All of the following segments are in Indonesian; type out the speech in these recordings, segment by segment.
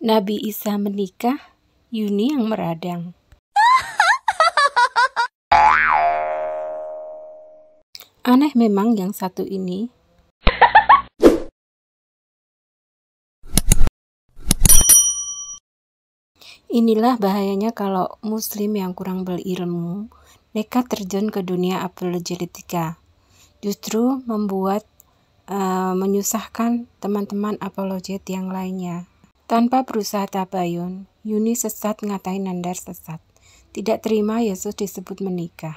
Nabi Isa menikah, Yuni yang meradang. Aneh memang yang satu ini. Inilah bahayanya kalau muslim yang kurang berilmu nekat terjun ke dunia apologetika. Justru membuat menyusahkan teman-teman apologet yang lainnya. Tanpa berusaha tabayun, Yuni sesat ngatain Nandar sesat. Tidak terima Yesus disebut menikah.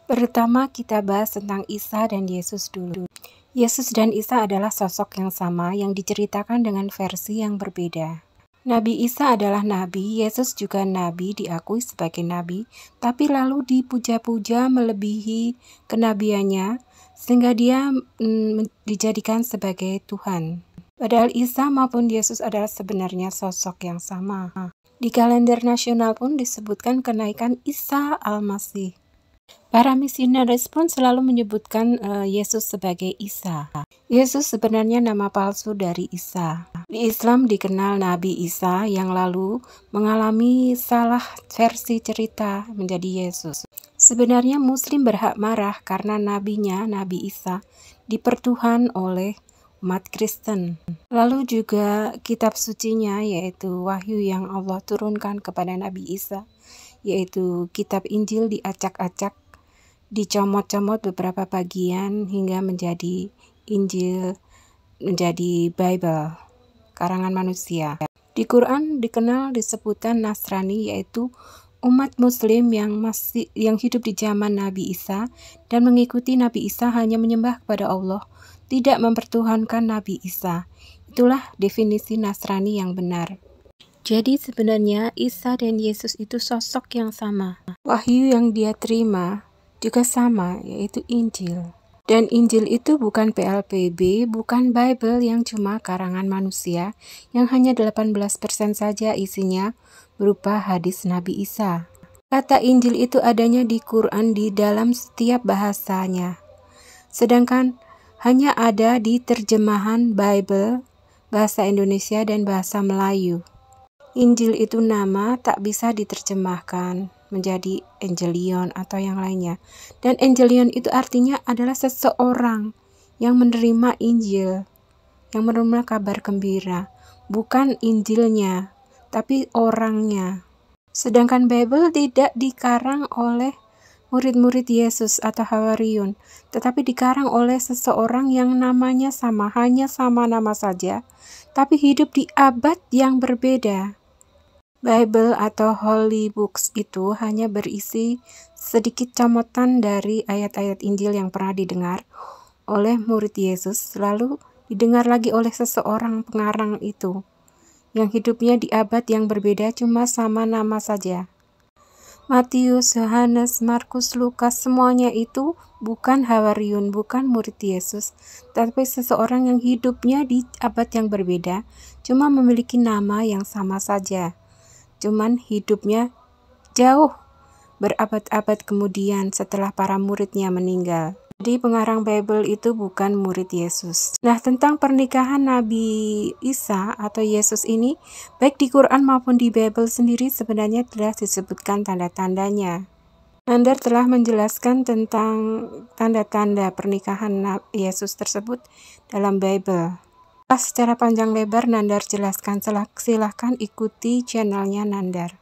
Pertama kita bahas tentang Isa dan Yesus dulu. Yesus dan Isa adalah sosok yang sama yang diceritakan dengan versi yang berbeda. Nabi Isa adalah nabi, Yesus juga nabi, diakui sebagai nabi, tapi lalu dipuja-puja melebihi kenabiannya sehingga dia dijadikan sebagai Tuhan. Padahal Isa maupun Yesus adalah sebenarnya sosok yang sama. Di kalender nasional pun disebutkan kenaikan Isa Al-Masih. Para misionaris pun selalu menyebutkan Yesus sebagai Isa. Yesus sebenarnya nama palsu dari Isa. Di Islam dikenal Nabi Isa yang lalu mengalami salah versi cerita menjadi Yesus. Sebenarnya Muslim berhak marah karena nabinya, Nabi Isa, dipertuhan oleh umat Kristen. Lalu juga kitab sucinya yaitu Wahyu yang Allah turunkan kepada Nabi Isa, yaitu kitab Injil diacak-acak, dicomot-comot beberapa bagian hingga menjadi Injil, menjadi Bible, karangan manusia. Di Quran dikenal disebutan Nasrani, yaitu umat Muslim yang hidup di zaman Nabi Isa dan mengikuti Nabi Isa, hanya menyembah kepada Allah, tidak mempertuhankan Nabi Isa. Itulah definisi Nasrani yang benar. Jadi sebenarnya Isa dan Yesus itu sosok yang sama. Wahyu yang dia terima juga sama, yaitu Injil. Dan Injil itu bukan PLPB, bukan Bible yang cuma karangan manusia, yang hanya 18% saja isinya berupa hadis Nabi Isa. Kata Injil itu adanya di Quran di dalam setiap bahasanya. Sedangkan hanya ada di terjemahan Bible, bahasa Indonesia dan bahasa Melayu. Injil itu nama tak bisa diterjemahkan menjadi Evangelion atau yang lainnya. Dan Evangelion itu artinya adalah seseorang yang menerima Injil, yang menerima kabar gembira. Bukan Injilnya, tapi orangnya. Sedangkan Bible tidak dikarang oleh murid-murid Yesus atau Hawariun, tetapi dikarang oleh seseorang yang namanya sama, hanya sama nama saja, tapi hidup di abad yang berbeda. Bible atau Holy Books itu hanya berisi sedikit comotan dari ayat-ayat Injil yang pernah didengar oleh murid Yesus, lalu didengar lagi oleh seseorang pengarang itu, yang hidupnya di abad yang berbeda cuma sama nama saja. Matius, Yohanes, Markus, Lukas, semuanya itu bukan Hawariun, bukan murid Yesus, tapi seseorang yang hidupnya di abad yang berbeda, cuma memiliki nama yang sama saja. Cuman hidupnya jauh berabad-abad kemudian setelah para muridnya meninggal. Jadi pengarang Bible itu bukan murid Yesus. Nah, tentang pernikahan Nabi Isa atau Yesus ini, baik di Quran maupun di Bible sendiri sebenarnya telah disebutkan tanda-tandanya. Nandar telah menjelaskan tentang tanda-tanda pernikahan Yesus tersebut dalam Bible. Secara panjang lebar Nandar jelaskan, silahkan ikuti channelnya Nandar.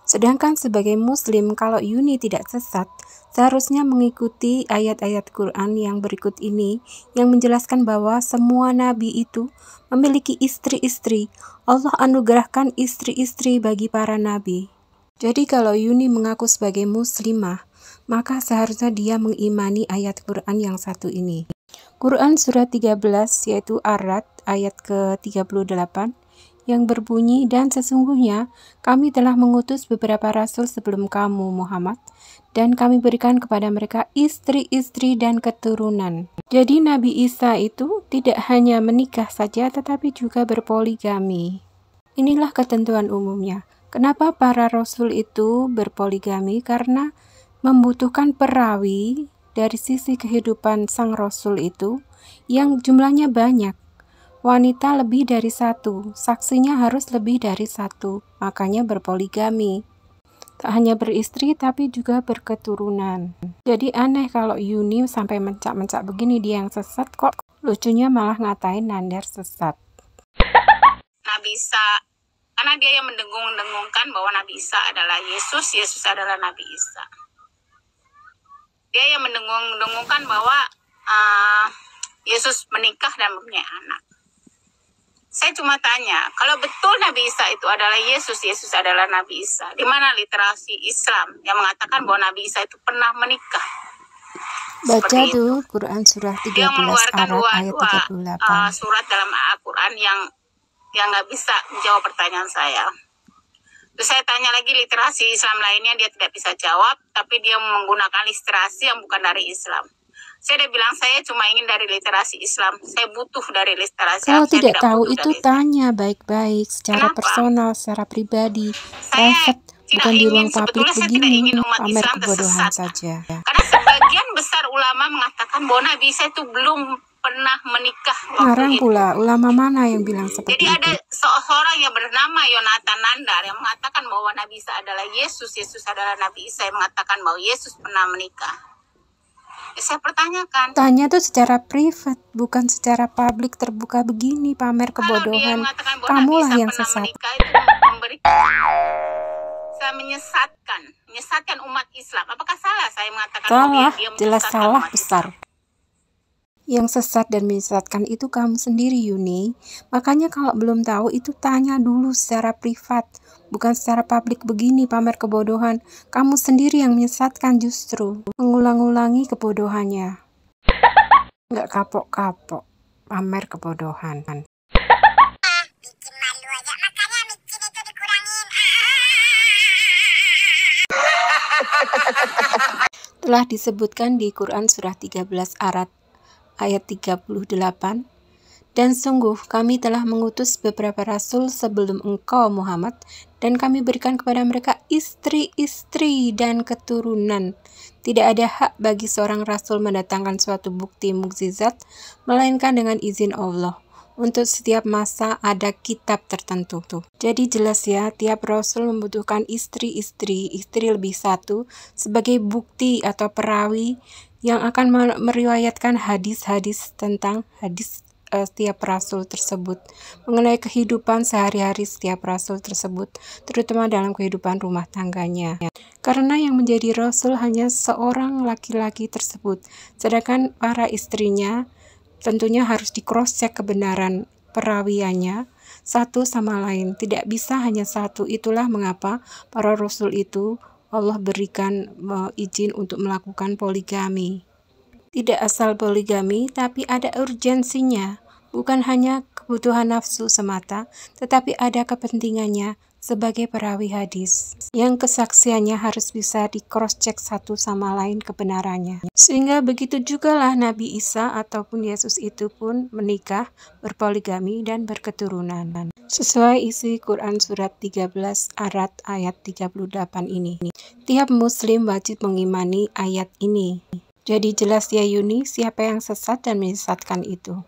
Sedangkan sebagai Muslim, kalau Yuni tidak sesat, seharusnya mengikuti ayat-ayat Quran yang berikut ini yang menjelaskan bahwa semua nabi itu memiliki istri-istri. Allah anugerahkan istri-istri bagi para nabi. Jadi kalau Yuni mengaku sebagai muslimah, maka seharusnya dia mengimani ayat Quran yang satu ini. Quran surat 13 yaitu Ar-Ra'd ayat ke-38 yang berbunyi, dan sesungguhnya kami telah mengutus beberapa rasul sebelum kamu Muhammad, dan kami berikan kepada mereka istri-istri dan keturunan. Jadi Nabi Isa itu tidak hanya menikah saja tetapi juga berpoligami. Inilah ketentuan umumnya. Kenapa para rasul itu berpoligami? Karena membutuhkan perawi dari sisi kehidupan sang rasul itu yang jumlahnya banyak. wanita lebih dari satu, saksinya harus lebih dari satu, makanya berpoligami. Tak hanya beristri tapi juga berketurunan. Jadi aneh kalau Yuni sampai mencak-mencak begini, dia yang sesat kok. Lucunya malah ngatain Nandar sesat. Nabi Isa, karena dia yang mendengung-dengungkan bahwa Nabi Isa adalah Yesus, Yesus adalah Nabi Isa. Dia yang mendengung-dengungkan bahwa Yesus menikah dan mempunyai anak. Saya cuma tanya, kalau betul Nabi Isa itu adalah Yesus, Yesus adalah Nabi Isa, di mana literasi Islam yang mengatakan bahwa Nabi Isa itu pernah menikah? Baca tuh Quran surah 13 dia mengeluarkan ayat 38. Surat dalam Al-Quran yang nggak bisa menjawab pertanyaan saya. Terus saya tanya lagi literasi Islam lainnya, dia tidak bisa jawab, tapi dia menggunakan literasi yang bukan dari Islam. Saya udah bilang saya cuma ingin dari literasi Islam, saya butuh dari literasi Kalau Islam. tidak tahu itu tanya baik-baik, secara personal, secara pribadi, private, bukan di ruang publik begini, pamer kebodohan saja. Karena sebagian besar ulama mengatakan bahwa Nabi Isa itu belum pernah menikah waktu itu. Pula, ulama mana yang bilang seperti itu? Jadi ada seorang yang bernama Yonatan Nandar yang mengatakan bahwa Nabi Isa adalah Yesus, Yesus adalah Nabi Isa, yang mengatakan bahwa Yesus pernah menikah. Saya pertanyakan. Tanya tuh secara privat, bukan secara publik terbuka begini, pamer kebodohan. Kamulah yang sesat. Saya menyesatkan umat Islam. Apakah salah saya mengatakan salah, dia jelas salah besar. Yang sesat dan menyesatkan itu kamu sendiri, Yuni. Makanya kalau belum tahu itu tanya dulu secara privat, bukan secara publik begini pamer kebodohan. Kamu sendiri yang menyesatkan justru, mengulang-ulangi kebodohannya. Nggak kapok-kapok, pamer kebodohan. Bikin malu aja, makanya micin itu dikurangin. Telah disebutkan di Quran surah 13 ayat 38, dan sungguh kami telah mengutus beberapa rasul sebelum engkau Muhammad, dan kami berikan kepada mereka istri-istri dan keturunan. Tidak ada hak bagi seorang rasul mendatangkan suatu bukti mukjizat, melainkan dengan izin Allah. Untuk setiap masa ada kitab tertentu. Jadi jelas ya, tiap rasul membutuhkan istri lebih satu sebagai bukti atau perawi yang akan meriwayatkan hadis-hadis tentang setiap rasul tersebut, mengenai kehidupan sehari-hari setiap rasul tersebut, terutama dalam kehidupan rumah tangganya. Karena yang menjadi rasul hanya seorang laki-laki tersebut, sedangkan para istrinya tentunya harus di-cross-check kebenaran perawiannya satu sama lain, tidak bisa hanya satu. Itulah mengapa para rasul itu Allah berikan izin untuk melakukan poligami. Tidak asal poligami, tapi ada urgensinya. Bukan hanya kebutuhan nafsu semata, tetapi ada kepentingannya sebagai perawi hadis, yang kesaksiannya harus bisa di-cross-check satu sama lain kebenarannya. Sehingga begitu jugalah Nabi Isa ataupun Yesus itu pun menikah, berpoligami, dan berketurunan. Sesuai isi Quran surat 13 ayat 38 ini. Tiap muslim wajib mengimani ayat ini. Jadi jelas ya Yuni, siapa yang sesat dan menyesatkan itu.